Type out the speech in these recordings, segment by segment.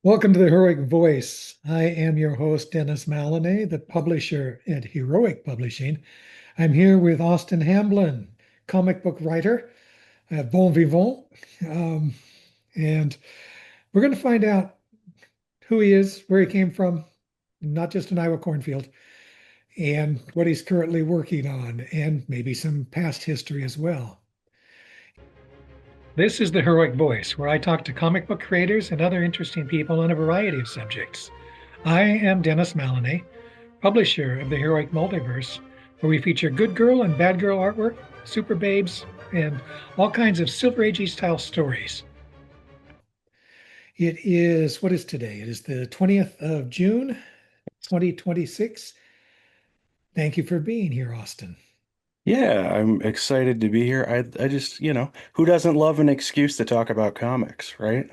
Welcome to the Heroic Voice. I am your host, Dennis Maloney, the publisher at Heroic Publishing. I'm here with Austin Hamblin, comic book writer, bon vivant. Um, and we're going to find out who he is, where he came from, not just an Iowa cornfield, and what he's currently working on, and maybe some past history as well. This is the Heroic Voice, where I talk to comic book creators and other interesting people on a variety of subjects. I am Dennis Maloney, publisher of the Heroic Multiverse, where we feature good girl and bad girl artwork, super babes, and all kinds of Silver Agey style stories. It is, what is today? It is the 20th of June, 2026. Thank you for being here, Austin. Yeah, I'm excited to be here. I just, who doesn't love an excuse to talk about comics, right?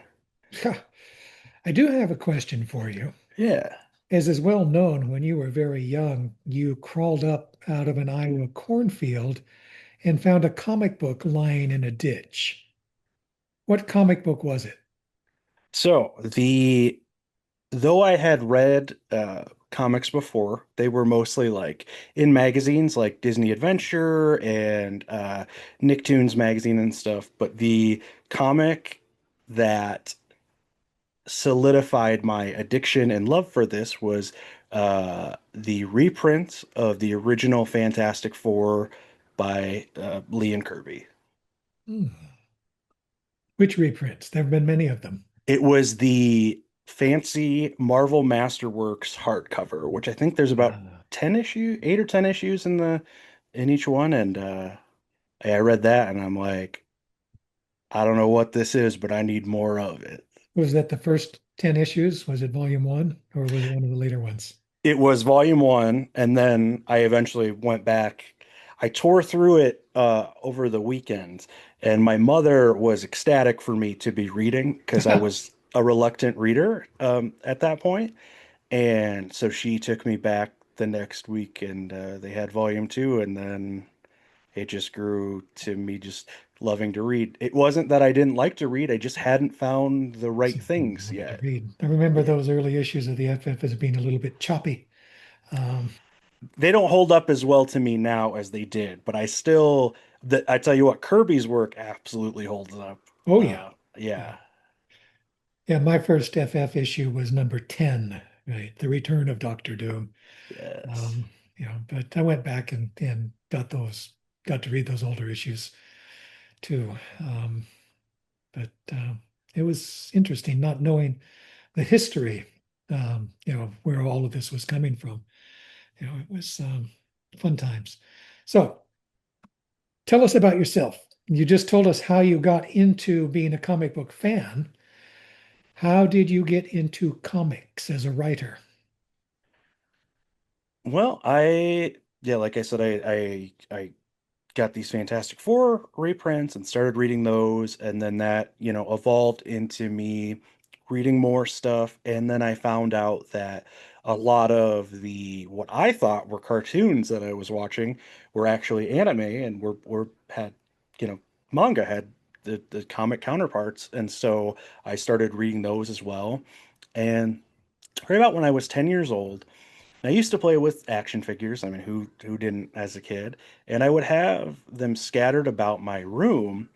I do have a question for you. Yeah. As is well known, when you were very young, you crawled up out of an Iowa cornfield and found a comic book lying in a ditch. What comic book was it? So the though I had read comics before, they were mostly like in magazines like Disney Adventure and Nicktoons magazine and stuff. But the comic that solidified my addiction and love for this was the reprint of the original Fantastic Four by Lee and Kirby. Hmm. Which reprints? There have been many of them. It was the fancy Marvel Masterworks hardcover, which I think there's about Uh, 10 issues, 8 or 10 issues in each one. And I read that and I'm like, I don't know what this is, but I need more of it. was that the first 10 issues? Was it volume one or was it one of the later ones? It was volume one, and then I eventually went back. I tore through it over the weekend, and my mother was ecstatic for me to be reading because I was a reluctant reader at that point. And so she took me back the next week, and they had volume two, and then it just grew to me just loving to read. It wasn't that I didn't like to read, I just hadn't found the right Something you things wanted to yet. read. I remember Yeah. those early issues of the FF as being a little bit choppy. Um, They don't hold up as well to me now as they did, but I still that I tell you what, Kirby's work absolutely holds up. oh, yeah. Uh, Yeah. yeah. Yeah. My first FF issue was number 10, right? The Return of Doctor Doom. Yes. Um, but I went back and got to read those older issues too. But it was interesting not knowing the history, where all of this was coming from. It was fun times. So tell us about yourself. You just told us how you got into being a comic book fan. How did you get into comics as a writer? Well, yeah, like I said, I got these Fantastic Four reprints and started reading those, and then that, evolved into me reading more stuff, and then I found out that a lot of the what I thought were cartoons that I was watching were actually anime and were had, you know, manga had the comic counterparts, and so I started reading those as well. And right about when I was 10 years old, I used to play with action figures. I mean, who didn't as a kid? And I would have them scattered about my room,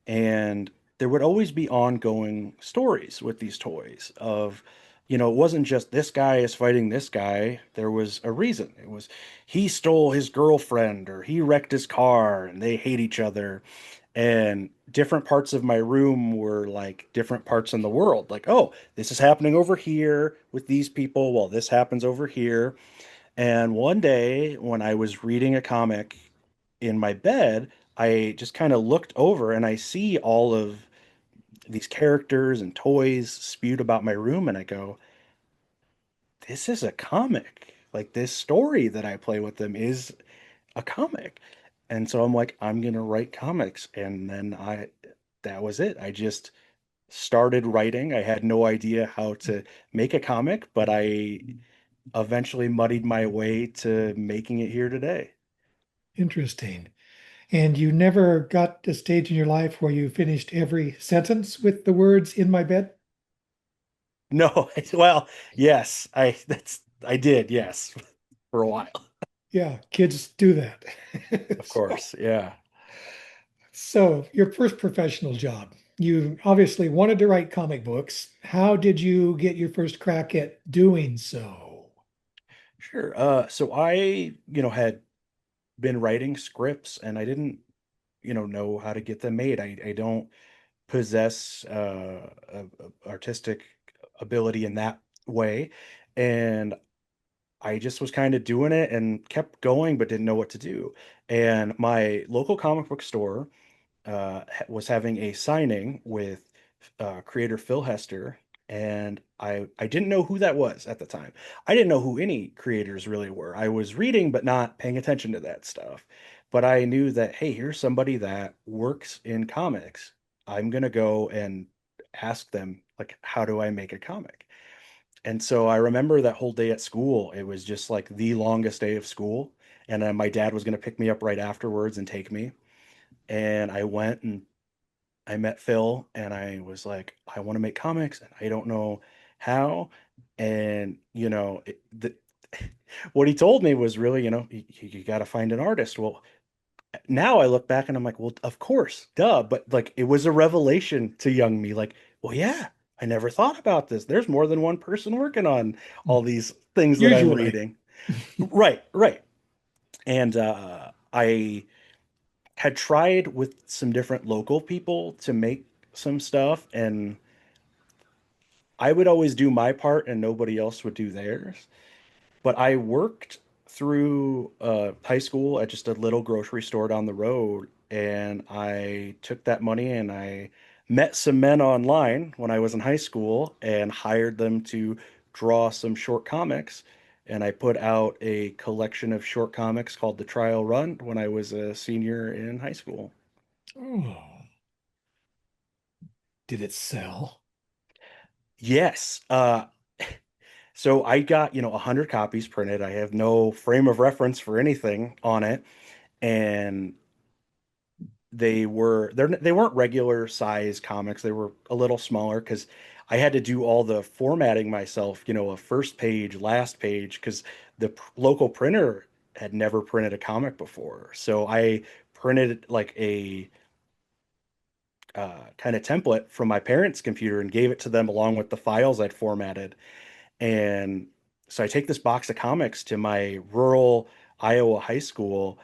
and there would always be ongoing stories with these toys of, it wasn't just this guy is fighting this guy. There was a reason. It was he stole his girlfriend or he wrecked his car and they hate each other. And different parts of my room were like different parts in the world. Like, oh, this is happening over here with these people while this happens over here. And one day when I was reading a comic in my bed, I just kind of looked over and I see all of these characters and toys spewed about my room. And I go, this is a comic. Like this story that I play with them is a comic. And so I'm like, I'm going to write comics. And then that was it. I just started writing. I had no idea how to make a comic, but I eventually muddied my way to making it here today. Interesting. And you never got to a stage in your life where you finished every sentence with the words in my bed? No, well, yes, I did, yes, for a while. Yeah, kids do that. Of So, course, yeah. so your first professional job, you obviously wanted to write comic books. How did you get your first crack at doing so? Sure. So I, had been writing scripts and I didn't, know how to get them made. I don't possess artistic ability in that way. And I just was kind of doing it and kept going, but didn't know what to do. And my local comic book store was having a signing with creator Phil Hester, and I didn't know who that was at the time. I didn't know who any creators really were. I was reading, but not paying attention to that stuff. But I knew that, hey, here's somebody that works in comics. I'm gonna go and ask them, like, how do I make a comic? And so I remember that whole day at school. It was just like the longest day of school. And my dad was going to pick me up right afterwards and take me. And I went and I met Phil and I was like, I want to make comics and I don't know how. And, what he told me was really, you got to find an artist. Well, now I look back and I'm like, well, of course, duh. But like, it was a revelation to young me. Like, well, yeah, I never thought about this. There's more than one person working on all these things that I'm Usually. reading. Right, right. And I had tried with some different local people to make some stuff, and I would always do my part and nobody else would do theirs. But I worked through high school at just a little grocery store down the road, and I took that money and I met some men online when I was in high school and hired them to draw some short comics. And I put out a collection of short comics called The Trial Run when I was a senior in high school. Oh, did it sell? Yes. So I got, 100 copies printed. I have no frame of reference for anything on it. And they weren't regular size comics. They were a little smaller because I had to do all the formatting myself, a first page, last page, because the local printer had never printed a comic before. So I printed like a kind of template from my parents' computer and gave it to them along with the files I'd formatted. And so I take this box of comics to my rural Iowa high school,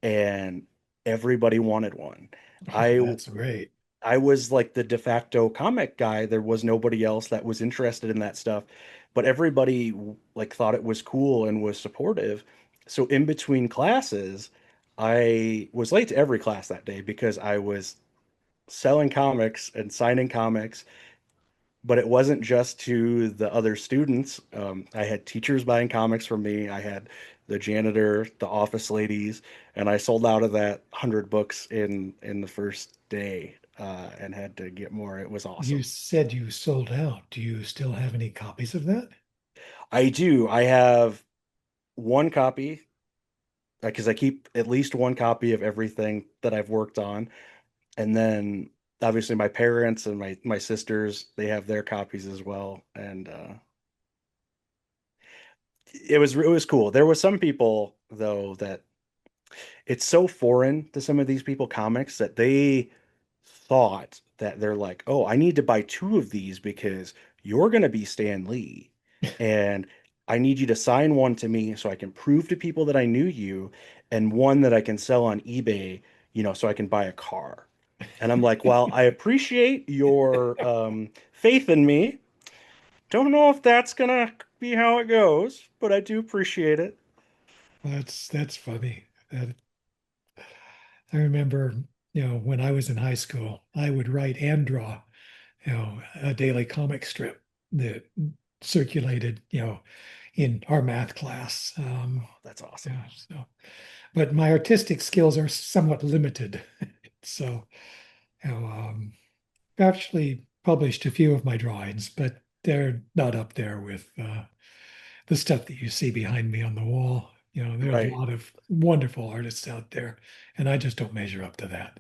and everybody wanted one. Oh, I that's great. I was like the de facto comic guy. There was nobody else that was interested in that stuff, but everybody like thought it was cool and was supportive. So in between classes, I was late to every class that day because I was selling comics and signing comics, but it wasn't just to the other students. I had teachers buying comics from me. I had the janitor, the office ladies, and I sold out of that 100 books in the first day, and had to get more. It was You awesome. said you sold out. Do you still have any copies of that? I do. I have one copy because I keep at least one copy of everything that I've worked on, and then obviously my parents and my sisters, they have their copies as well, and it was cool. There were some people though that it's so foreign to some of these people comics that they thought that they're like, "Oh, I need to buy two of these because you're going to be Stan Lee and I need you to sign one to me so I can prove to people that I knew you, and one that I can sell on eBay, so I can buy a car." And I'm like, "Well, I appreciate your faith in me. Don't know if that's gonna be how it goes, but I do appreciate it." That's funny. I remember, when I was in high school, I would write and draw, a daily comic strip that circulated, in our math class. Oh, that's awesome. Yeah, so, but my artistic skills are somewhat limited. So, I've actually published a few of my drawings, but they're not up there with the stuff that you see behind me on the wall. There are a Right. lot of wonderful artists out there, and I just don't measure up to that.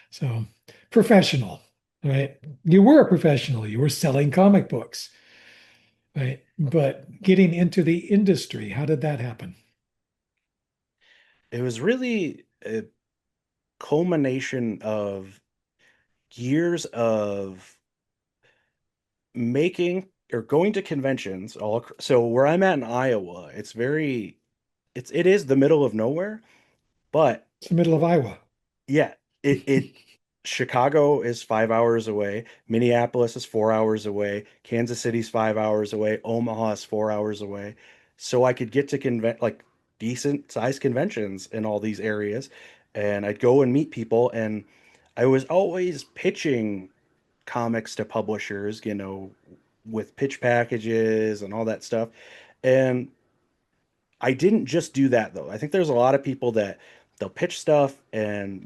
So, professional, right? You were a professional. You were selling comic books. right? But getting into the industry, how did that happen? It was really a culmination of years of making or going to conventions so where I'm at in Iowa, it is the middle of nowhere, but It's the middle of Iowa. yeah, it Chicago is 5 hours away, Minneapolis is 4 hours away, Kansas City's 5 hours away, Omaha is 4 hours away. So I could get to like decent sized conventions in all these areas, and I'd go and meet people, and I was always pitching comics to publishers, with pitch packages and all that stuff. And I didn't just do that though. I think there's a lot of people that they'll pitch stuff and,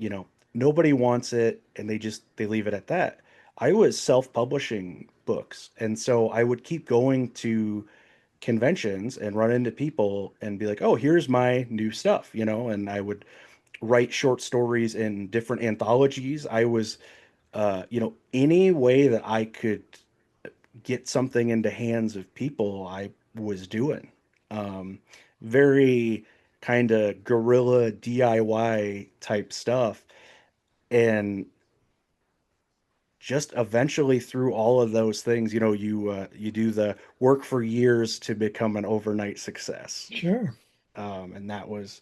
nobody wants it and they leave it at that. I was self-publishing books. And so I would keep going to conventions and run into people and be like, "Oh, here's my new stuff," and I would write short stories in different anthologies. I was any way that I could get something into hands of people, I was doing. Um, Very kind of guerrilla DIY type stuff. And just eventually through all of those things, you do the work for years to become an overnight success. Sure. And that was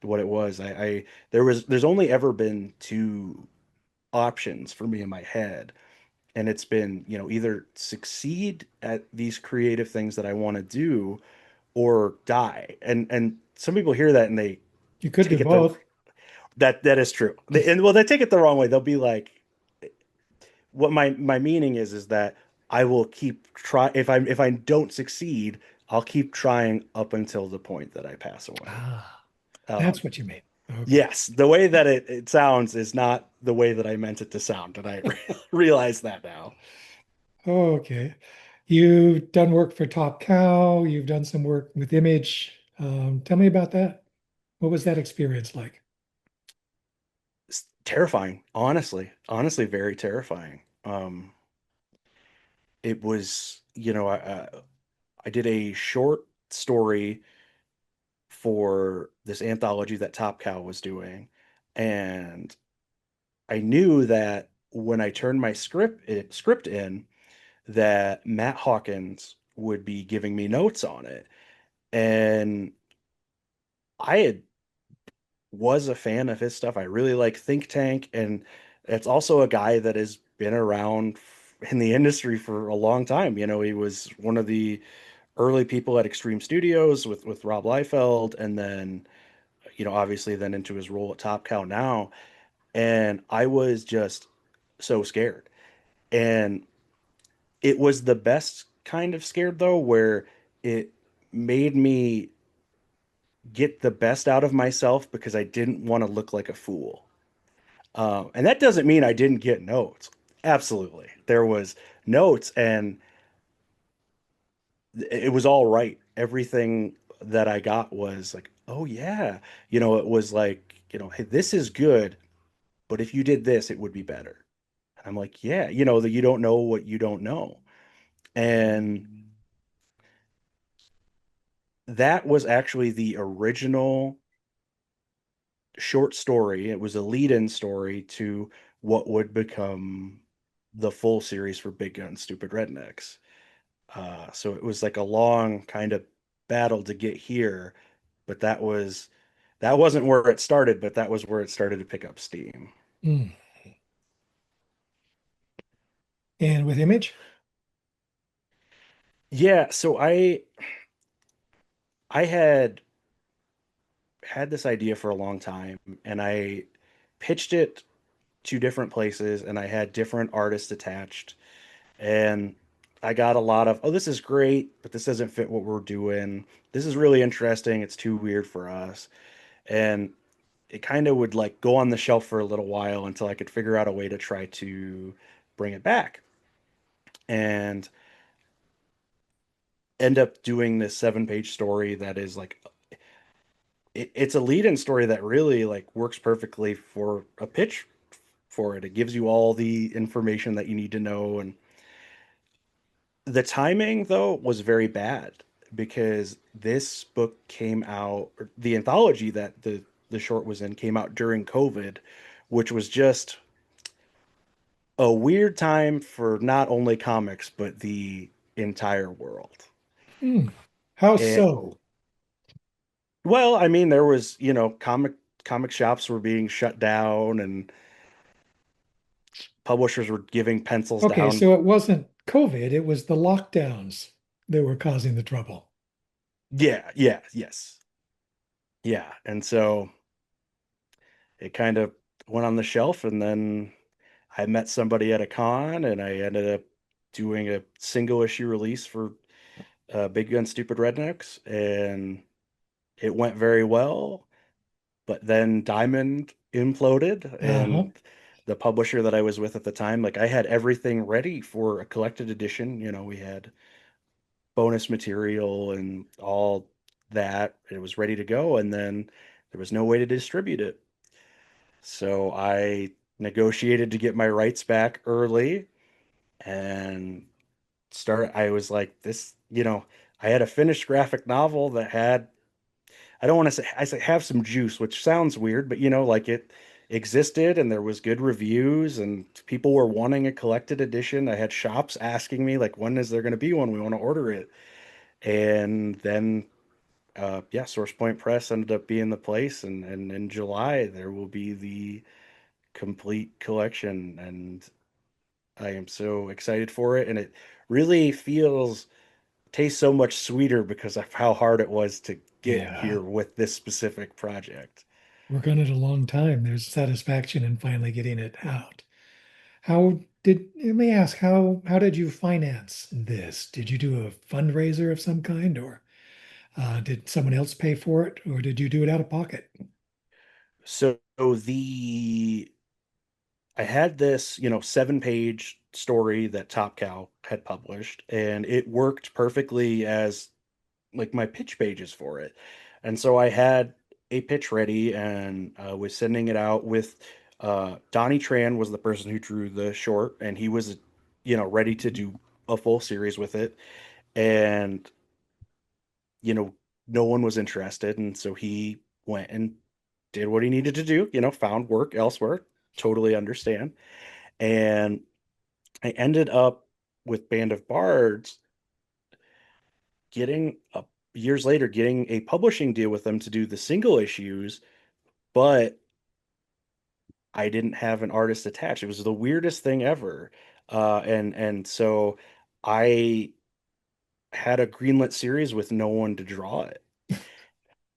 what it was. There's only ever been two options for me in my head, and it's been either succeed at these creative things that I want to do or die. And some people hear that and they You could do take it the both. that is true. And well, they take it the wrong way. They'll be like, what my meaning is that I will keep try if I don't succeed, I'll keep trying up until the point that I pass away. Ah, that's um what you mean. Okay. yes, the way that it sounds is not the way that I meant it to sound, and I realize that now. Okay. You've done work for Top Cow. You've done some work with Image. Tell me about that. What was that experience like? It's terrifying, honestly very terrifying. It was, I did a short story for this anthology that Top Cow was doing, and I knew that when I turned my script in, that Matt Hawkins would be giving me notes on it. And I had was a fan of his stuff. I really like Think Tank, and it's also a guy that has been around in the industry for a long time. He was one of the early people at Extreme Studios with Rob Liefeld, and then obviously then into his role at Top Cow now. And I was just so scared, and it was the best kind of scared though, where it made me get the best out of myself because I didn't want to look like a fool. And that doesn't mean I didn't get notes. Absolutely. There was notes, and it was all right. Everything that I got was like, "Oh yeah." It was like, "Hey, this is good, but if you did this, it would be better." And I'm like, "Yeah, that you don't know what you don't know." And that was actually the original short story. It was a lead-in story to what would become the full series for Big Gun Stupid Rednecks. So it was like a long kind of battle to get here, but that wasn't where it started, but that was where it started to pick up steam. Hmm. And with Image? Yeah, so I had this idea for a long time, and I pitched it to different places, and I had different artists attached, and I got a lot of, "Oh, this is great, but this doesn't fit what we're doing. This is really interesting. It's too weird for us." And it kind of would like go on the shelf for a little while until I could figure out a way to try to bring it back and end up doing this 7-page story that is like it's a lead-in story that really like works perfectly for a pitch for it. It gives you all the information that you need to know, and The timing though was very bad because this book came out, or the anthology that the short was in came out during COVID, which was just a weird time for not only comics but the entire world. Hmm. How And so? well, I mean, there was, comic shops were being shut down and publishers were giving pencils Okay, down. so it wasn't COVID, it was the lockdowns that were causing the trouble. Yeah, yeah, yes. Yeah. And so it kind of went on the shelf, and then I met somebody at a con and I ended up doing a single issue release for Big Gun Stupid Rednecks, and it went very well. But then Diamond imploded, Uh-huh. and the publisher that I was with at the time, like I had everything ready for a collected edition. We had bonus material and all that. It was ready to go, and then there was no way to distribute it. So I negotiated to get my rights back early and I was like, I had a finished graphic novel that had, I don't want to say, I say have some juice, which sounds weird, but like it existed and there was good reviews and people were wanting a collected edition. I had shops asking me like, when is there going to be one? We want to order it. And then, yeah, Source Point Press ended up being the place. And in July, there will be the complete collection. And I am so excited for it. And it really tastes so much sweeter because of how hard it was to get Yeah. here with this specific project. Work on it a long time. There's satisfaction in finally getting it out. Let me ask, how did you finance this? Did you do a fundraiser of some kind, or did someone else pay for it, or did you do it out of pocket? So the I had this, 7-page story that Top Cow had published, and it worked perfectly as like my pitch pages for it. And so I had a pitch ready and was sending it out with Donnie Tran was the person who drew the short, and he was, ready to do a full series with it. And, you know, no one was interested. And so he went and did what he needed to do, found work elsewhere. Totally understand. And I ended up with Band of Bards getting a years later getting a publishing deal with them to do the single issues, but I didn't have an artist attached. It was the weirdest thing ever. And so I had a greenlit series with no one to draw it.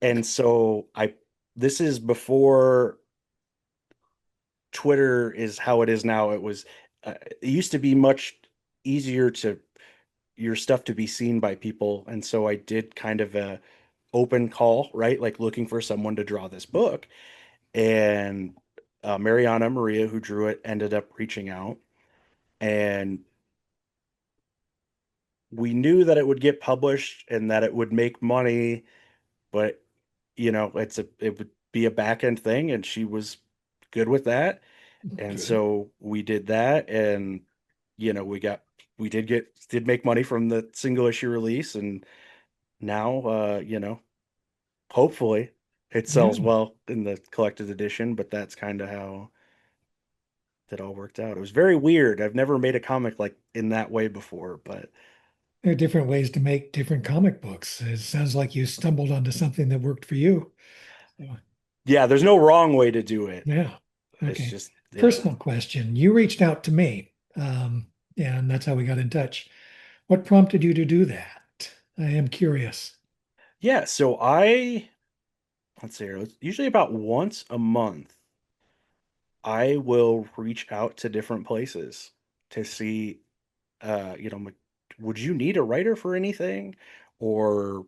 And so I this is before Twitter is how it is now. It used to be much easier to your stuff to be seen by people. And so I did kind of a open call, right? Like looking for someone to draw this book. And Mariana Maria, who drew it, ended up reaching out. And we knew that it would get published and that it would make money, but it would be a back end thing, and she was good with that. And Good. so we did that, and we did make money from the single issue release, and now hopefully it Yeah. sells well in the collected edition, but that's kind of how that all worked out. It was very weird. I've never made a comic like in that way before, but There are different ways to make different comic books. It sounds like you stumbled onto something that worked for you. So, yeah, there's no wrong way to do it. yeah. It's Okay. just, yeah. Personal question. You reached out to me, and that's how we got in touch. What prompted you to do that? I am curious. Yeah, so let's see here, usually about once a month, I will reach out to different places to see, like, would you need a writer for anything? Or,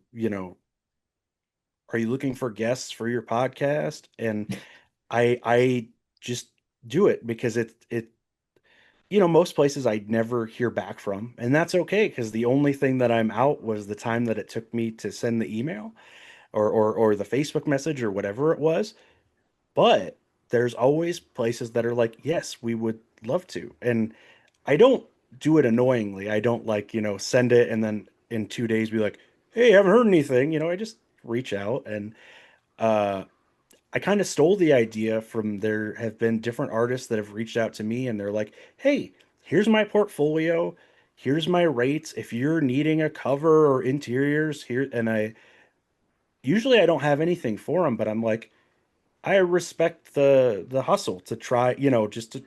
are you looking for guests for your podcast? And I just do it because most places I never hear back from, and that's okay because the only thing that I'm out was the time that it took me to send the email or the Facebook message or whatever it was. But there's always places that are like, yes, we would love to. And I don't do it annoyingly. I don't like, send it and then in 2 days be like, hey, haven't heard anything. I just reach out and uh I kind of stole the idea from there have been different artists that have reached out to me and they're like, hey, here's my portfolio, here's my rates. If you're needing a cover or interiors here, and I don't have anything for them, but I'm like, I respect the hustle to try, just to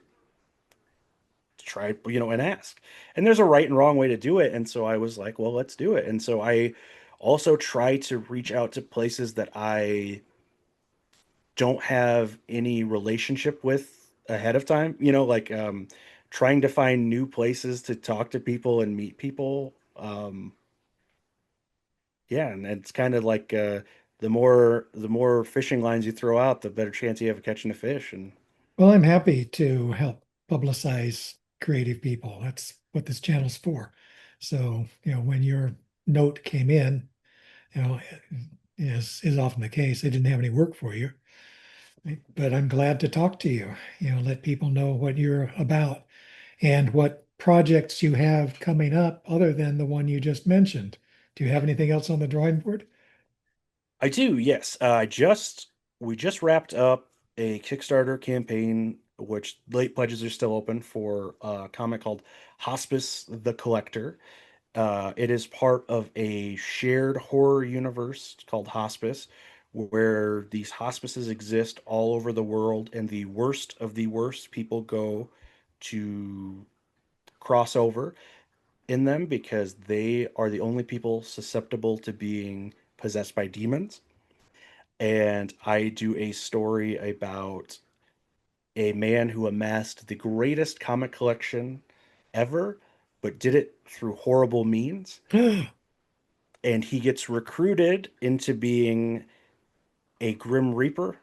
try, and ask. And there's a right and wrong way to do it. And so I was like, well, let's do it. And so I also try to reach out to places that I don't have any relationship with ahead of time, like trying to find new places to talk to people and meet people. Yeah, and it's kind of like the more fishing lines you throw out, the better chance you have of catching a fish. And Well, I'm happy to help publicize creative people. That's what this channel's for. So, when your note came in, you know, is often the case, they didn't have any work for you. But I'm glad to talk to you, let people know what you're about and what projects you have coming up other than the one you just mentioned. Do you have anything else on the drawing board? I do, yes. We just wrapped up a Kickstarter campaign, which late pledges are still open for a comic called Hospice the Collector. It is part of a shared horror universe called Hospice, where these hospices exist all over the world, and the worst of the worst people go to cross over in them because they are the only people susceptible to being possessed by demons. And I do a story about a man who amassed the greatest comic collection ever, but did it through horrible means. And he gets recruited into being a Grim Reaper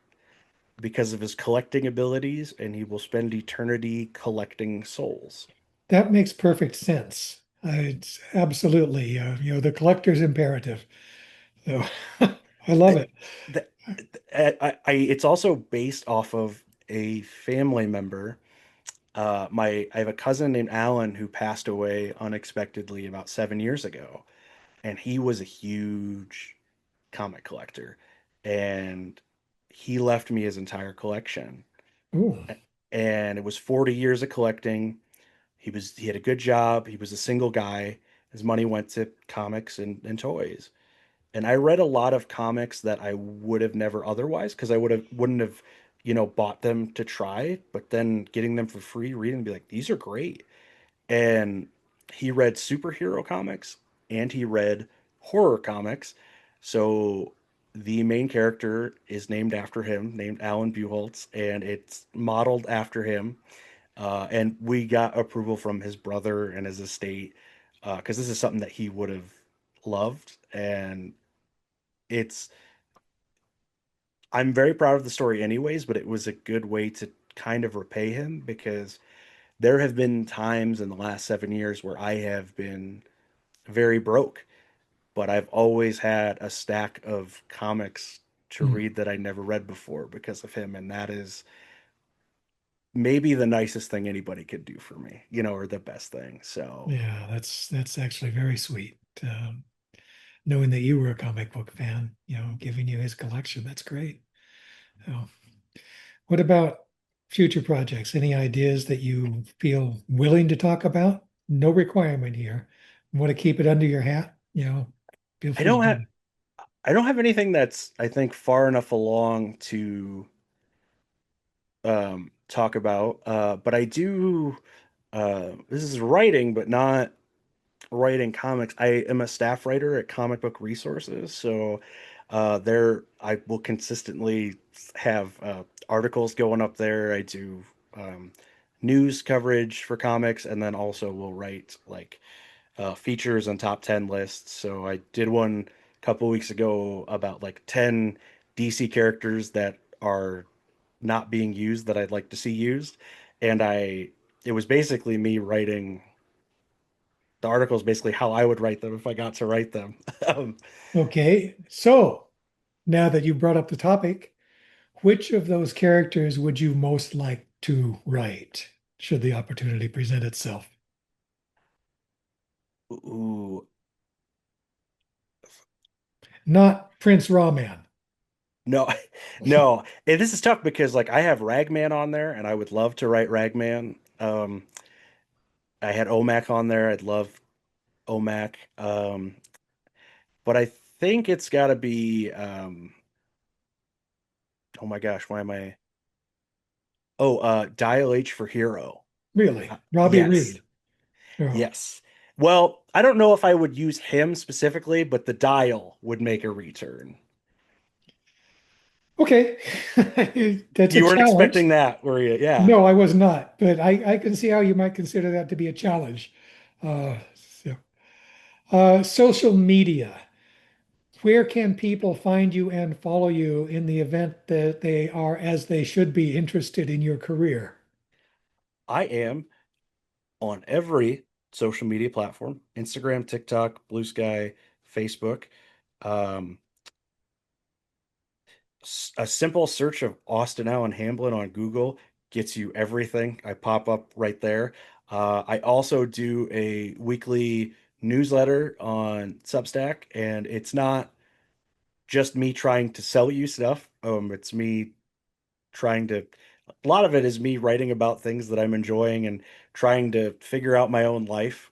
because of his collecting abilities, and he will spend eternity collecting souls. That makes perfect sense. It's absolutely, the collector's imperative. So I love The, it. the, it's also based off of a family member. I have a cousin named Alan who passed away unexpectedly about 7 years ago, and he was a huge comic collector, and he left me his entire collection. Ooh, And it was 40 years of collecting. He had a good job. He was a single guy. His money went to comics and toys. And I read a lot of comics that I would have never otherwise because wouldn't have, bought them to try, but then getting them for free, reading and be like, these are great. And he read superhero comics and he read horror comics. So the main character is named after him, named Alan Buchholz, and it's modeled after him. And we got approval from his brother and his estate because this is something that he would have loved. And it's, I'm very proud of the story, anyways, but it was a good way to kind of repay him because there have been times in the last 7 years where I have been very broke, but I've always had a stack of comics to mm, read that I never read before because of him. And that is maybe the nicest thing anybody could do for me, or the best thing. So yeah, that's actually very sweet. Knowing that you were a comic book fan, giving you his collection, that's great. Oh, what about future projects? Any ideas that you feel willing to talk about? No requirement here. Want to keep it under your hat? Feel I free to don't do have it. I don't have anything that's I think far enough along to talk about. But I do this is writing, but not writing comics. I am a staff writer at Comic Book Resources, so there I will consistently have articles going up there. I do um, news coverage for comics, and then also will write like features on top 10 lists. So I did one a couple weeks ago about like 10 DC characters that are not being used that I'd like to see used, and it was basically me writing the article is basically how I would write them if I got to write them. Um, Okay, so now that you brought up the topic, which of those characters would you most like to write, should the opportunity present itself? Ooh, Not Prince Rahman. no, no. And this is tough because like I have Ragman on there, and I would love to write Ragman. I had OMAC on there. I'd love OMAC. But I think it's got to be. Oh my gosh, why am I? Oh, Dial H for Hero. Really? Robbie Yes, Reed. Oh, yes. Well, I don't know if I would use him specifically, but the dial would make a return. okay. That's a You weren't challenge. expecting that, were you? Yeah, No, I was not, but I can see how you might consider that to be a challenge. Uh, so, social media. Where can people find you and follow you in the event that they are, as they should be, interested in your career? I am on every social media platform: Instagram, TikTok, Blue Sky, Facebook. Um, a simple search of Austin Allen Hamblin on Google gets you everything. I pop up right there. I also do a weekly newsletter on Substack, and it's not just me trying to sell you stuff. It's me trying to, a lot of it is me writing about things that I'm enjoying and trying to figure out my own life.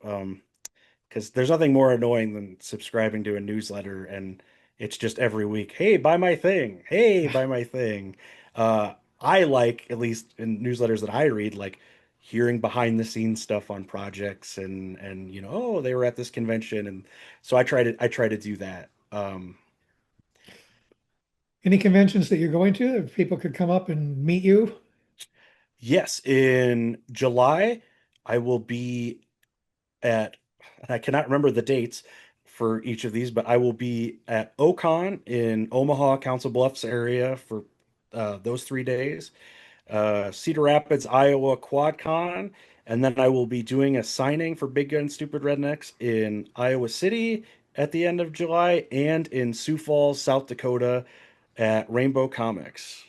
Because there's nothing more annoying than subscribing to a newsletter and it's just every week, hey, buy my thing. Hey, buy my thing. I like, at least in newsletters that I read, like hearing behind the scenes stuff on projects and oh, they were at this convention, and so I try to do that. Any conventions that you're going to that people could come up and meet you? Yes, in July I will be at, I cannot remember the dates for each of these, but I will be at Ocon in Omaha, Council Bluffs area for those 3 days. Cedar Rapids, Iowa QuadCon, and then I will be doing a signing for Big Gun Stupid Rednecks in Iowa City at the end of July, and in Sioux Falls, South Dakota at Rainbow Comics.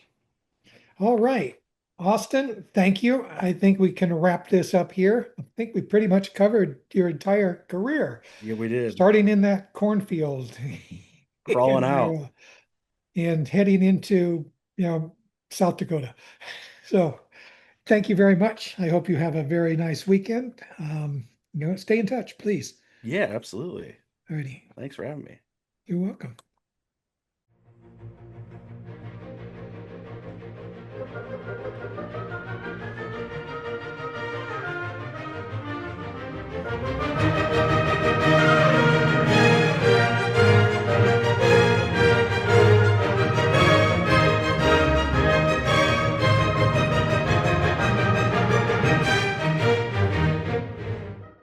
All right. Austin, thank you. I think we can wrap this up here. I think we pretty much covered your entire career, Yeah, we did. starting in that cornfield Crawling in out. Iowa and heading into, you know, South Dakota. So thank you very much. I hope you have a very nice weekend. Stay in touch, please. Yeah, absolutely. Alrighty. Thanks for having me. You're welcome.